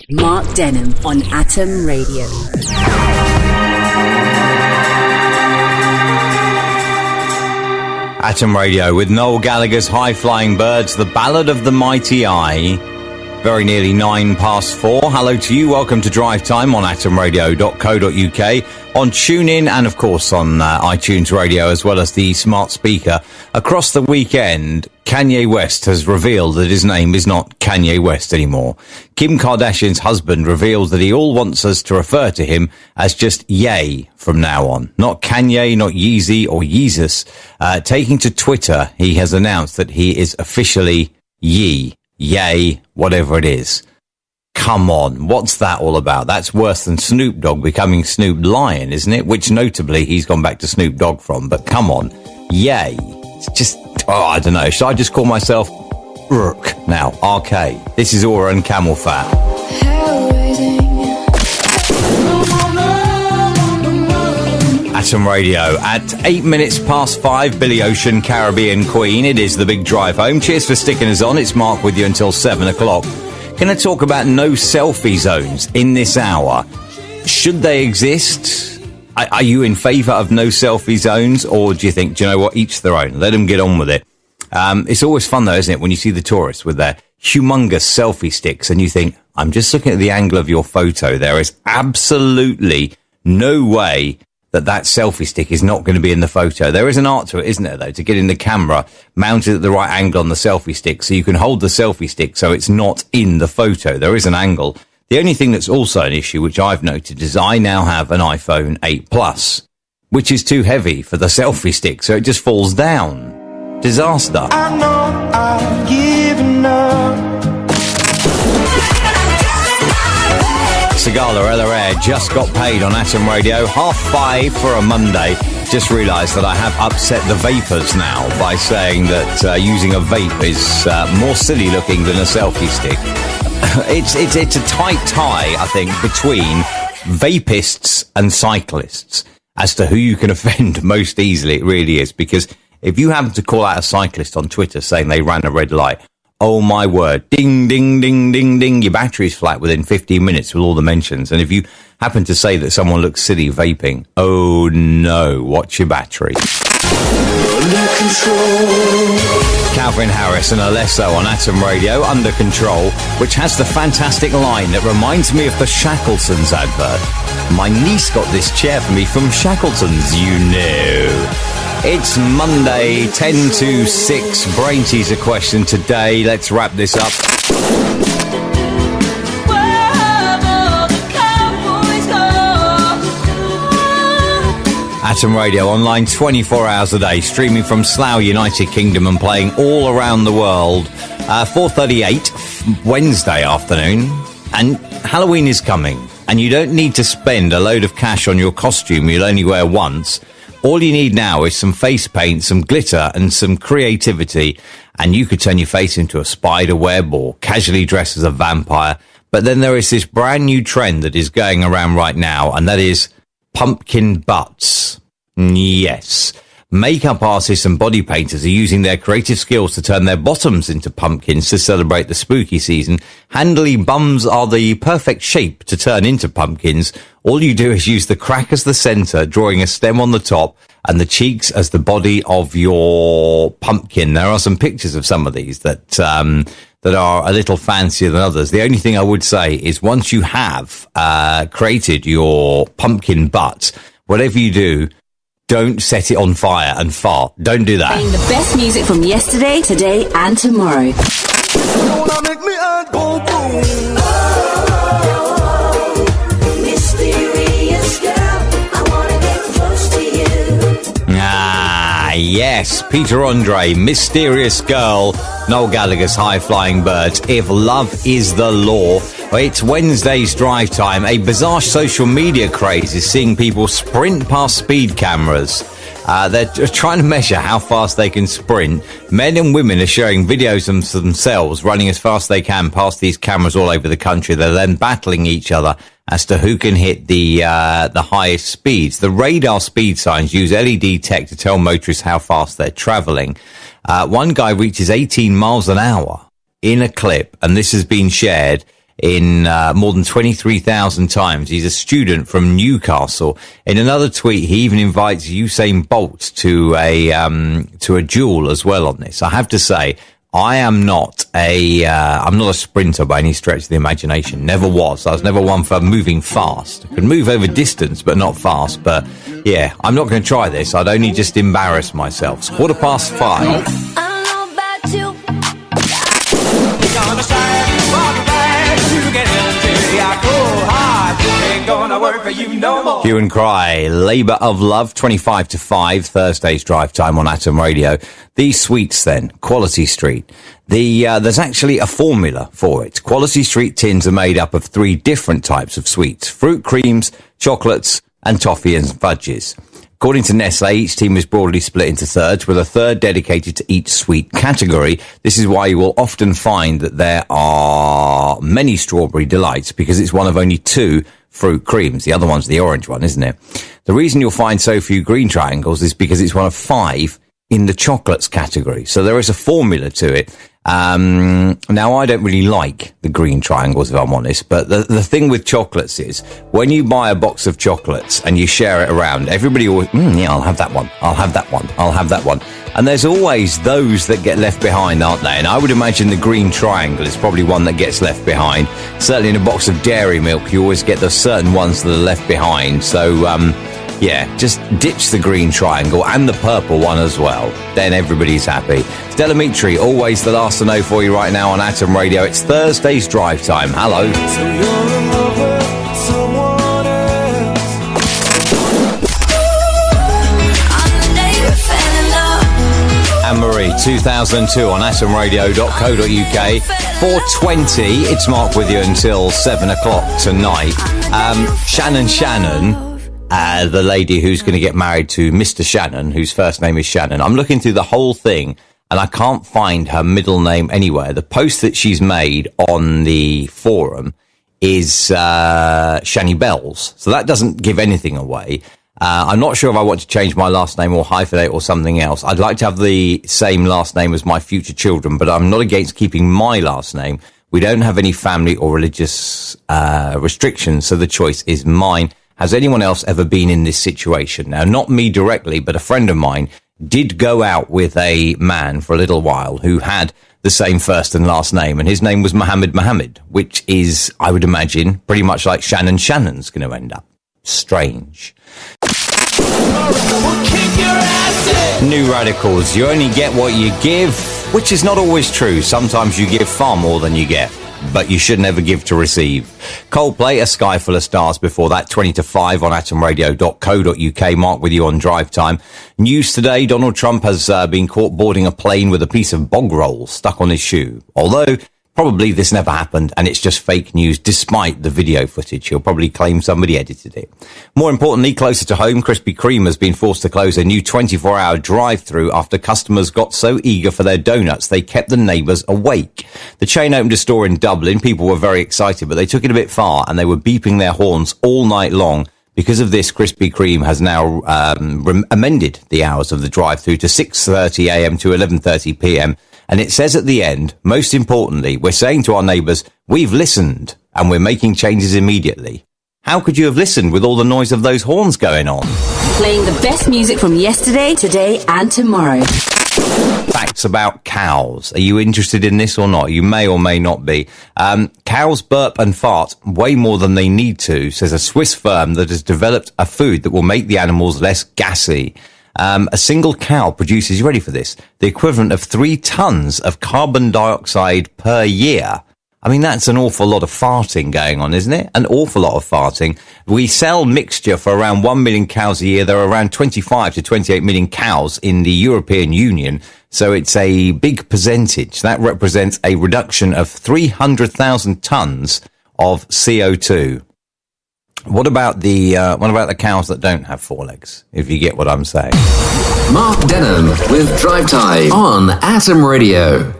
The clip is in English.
Mark Denham on Atom Radio. Atom Radio with Noel Gallagher's High Flying Birds, the Ballad of the Mighty Eye. Very nearly 4:09. Hello to you. Welcome to Drivetime on atomradio.co.uk, on TuneIn and, of course, on iTunes Radio, as well as the smart speaker. Across the weekend, Kanye West has revealed that his name is not Kanye West anymore. Kim Kardashian's husband reveals that he all wants us to refer to him as just Ye from now on. Not Kanye, not Yeezy or Yeezus. Taking to Twitter, he has announced that he is officially Ye. Yay, whatever it is. Come on, what's that all about? That's worse than Snoop Dogg becoming Snoop Lion, isn't it? Which notably he's gone back to Snoop Dogg from, but come on. Yay. It's just, I don't know. Should I just call myself Rook now? RK. This is Aura and Camel Fat. Atom Radio at 5:08, Billy Ocean, Caribbean Queen. It is the big drive home. Cheers for sticking us on. It's Mark with you until 7 o'clock. Going to talk about no selfie zones in this hour. Should they exist? Are you in favour of no selfie zones, or do you think, do you know what, each their own? Let them get on with it. It's always fun though, isn't it, when you see the tourists with their humongous selfie sticks and you think, I'm just looking at the angle of your photo. There is absolutely no way that selfie stick is not going to be in the photo. There is an art to it, isn't there, though, to get in the camera mounted at the right angle on the selfie stick so you can hold the selfie stick so it's not in the photo. There is an angle. The only thing that's also an issue, which I've noted, is I now have an iPhone 8 Plus, which is too heavy for the selfie stick, so it just falls down. Disaster. I know I've given up. Segala Ella Air just got paid on Atom Radio, 5:30 for a Monday. Just realised that I have upset the vapors now by saying that using a vape is more silly looking than a selfie stick. It's a tight tie, I think, between vapists and cyclists as to who you can offend most easily. It really is, because if you happen to call out a cyclist on Twitter saying they ran a red light, oh my word, ding, ding, ding, ding, ding, your battery's flat within 15 minutes with all the mentions. And if you happen to say that someone looks silly vaping, oh no, watch your battery. Under control. Calvin Harris and Alesso on Atom Radio, Under Control, which has the fantastic line that reminds me of the Shackletons advert. My niece got this chair for me from Shackletons, you know. It's Monday, 10:06. Brain teaser question today. Let's wrap this up. Atom Radio online 24 hours a day, streaming from Slough, United Kingdom, and playing all around the world. 4:38 Wednesday afternoon, and Halloween is coming, and you don't need to spend a load of cash on your costume you'll only wear once. All you need now is some face paint, some glitter, and some creativity, and you could turn your face into a spider web or casually dress as a vampire. But then there is this brand new trend that is going around right now, and that is pumpkin butts. Yes. Makeup artists and body painters are using their creative skills to turn their bottoms into pumpkins to celebrate the spooky season. Handily, bums are the perfect shape to turn into pumpkins. All you do is use the crack as the centre, drawing a stem on the top, and the cheeks as the body of your pumpkin. There are some pictures of some of these that are a little fancier than others. The only thing I would say is once you have created your pumpkin butt, whatever you do, don't set it on fire and fart. Don't do that. Playing the best music from yesterday, today, and tomorrow. Mysterious girl, I wanna get close to you. Ah, yes. Peter Andre, Mysterious Girl. Noel Gallagher's High Flying Birds. If love is the law. It's Wednesday's drive time. A bizarre social media craze is seeing people sprint past speed cameras. They're trying to measure how fast they can sprint. Men and women are sharing videos of themselves running as fast as they can past these cameras all over the country. They're then battling each other as to who can hit the highest speeds. The radar speed signs use LED tech to tell motorists how fast they're travelling. One guy reaches 18 miles an hour in a clip, and this has been shared. in more than 23,000 times. He's a student from Newcastle. In another tweet, he even invites Usain Bolt to a duel as well on this. I have to say, I'm not a sprinter by any stretch of the imagination. Never was. I was never one for moving fast. I can move over distance, but not fast. But yeah, I'm not going to try this. I'd only just embarrass myself. It's 5:15. I don't know about you. Hue and Cry, Labour of Love, 25 to 5, Thursday's drive time on Atom Radio. These sweets then, Quality Street. There's actually a formula for it. Quality Street tins are made up of 3 different types of sweets: fruit creams, chocolates, and toffee and fudges. According to Nestle, each team is broadly split into thirds, with a third dedicated to each sweet category. This is why you will often find that there are many strawberry delights, because it's one of only 2 fruit creams. The other one's the orange one, isn't it? The reason you'll find so few green triangles is because it's one of 5 in the chocolates category. So there is a formula to it. Now, I don't really like the green triangles, if I'm honest, but the thing with chocolates is when you buy a box of chocolates and you share it around, everybody always, yeah, I'll have that one. I'll have that one. I'll have that one. And there's always those that get left behind, aren't they? And I would imagine the green triangle is probably one that gets left behind. Certainly in a box of dairy milk, you always get the certain ones that are left behind. So, yeah, just ditch the green triangle and the purple one as well. Then everybody's happy. Stella Mitri, always the last to know for you right now on Atom Radio. It's Thursday's drive time. Hello. So you're in love with someone else. On the day you fell in love. Anne-Marie, 2002 on atomradio.co.uk. 4:20. It's Mark with you until 7 o'clock tonight. Shannon. The lady who's going to get married to Mr. Shannon, whose first name is Shannon. I'm looking through the whole thing and I can't find her middle name anywhere. The post that she's made on the forum is Shani Bells. So that doesn't give anything away. I'm not sure if I want to change my last name or hyphenate or something else. I'd like to have the same last name as my future children, but I'm not against keeping my last name. We don't have any family or religious restrictions, so the choice is mine. Has anyone else ever been in this situation? Now, not me directly, but a friend of mine did go out with a man for a little while who had the same first and last name, and his name was Mohammed, which is, I would imagine, pretty much like Shannon's going to end up. Strange. New Radicals, you only get what you give, which is not always true. Sometimes you give far more than you get, but you should never give to receive. Coldplay, A Sky Full of Stars before that, 20 to 5 on atomradio.co.uk. Mark with you on drive time. News today, Donald Trump has been caught boarding a plane with a piece of bog roll stuck on his shoe. Although, probably this never happened and it's just fake news despite the video footage. He'll probably claim somebody edited it. More importantly, closer to home, Krispy Kreme has been forced to close a new 24-hour drive-through after customers got so eager for their donuts they kept the neighbours awake. The chain opened a store in Dublin. People were very excited, but they took it a bit far and they were beeping their horns all night long. Because of this, Krispy Kreme has now amended the hours of the drive-through to 6:30 a.m. to 11:30 p.m. And it says at the end, most importantly, we're saying to our neighbours, we've listened and we're making changes immediately. How could you have listened with all the noise of those horns going on? Playing the best music from yesterday, today and tomorrow. Facts about cows. Are you interested in this or not? You may or may not be. Cows burp and fart way more than they need to, says a Swiss firm that has developed a food that will make the animals less gassy. A single cow produces, you ready for this, the equivalent of 3 tons of carbon dioxide per year. I mean, that's an awful lot of farting going on, isn't it? An awful lot of farting. We sell mixture for around 1 million cows a year. There are around 25 to 28 million cows in the European Union. So it's a big percentage. That represents a reduction of 300,000 tons of CO2. What about the cows that don't have 4 legs, if you get what I'm saying? Mark Denham with Drive Time on Atom Radio.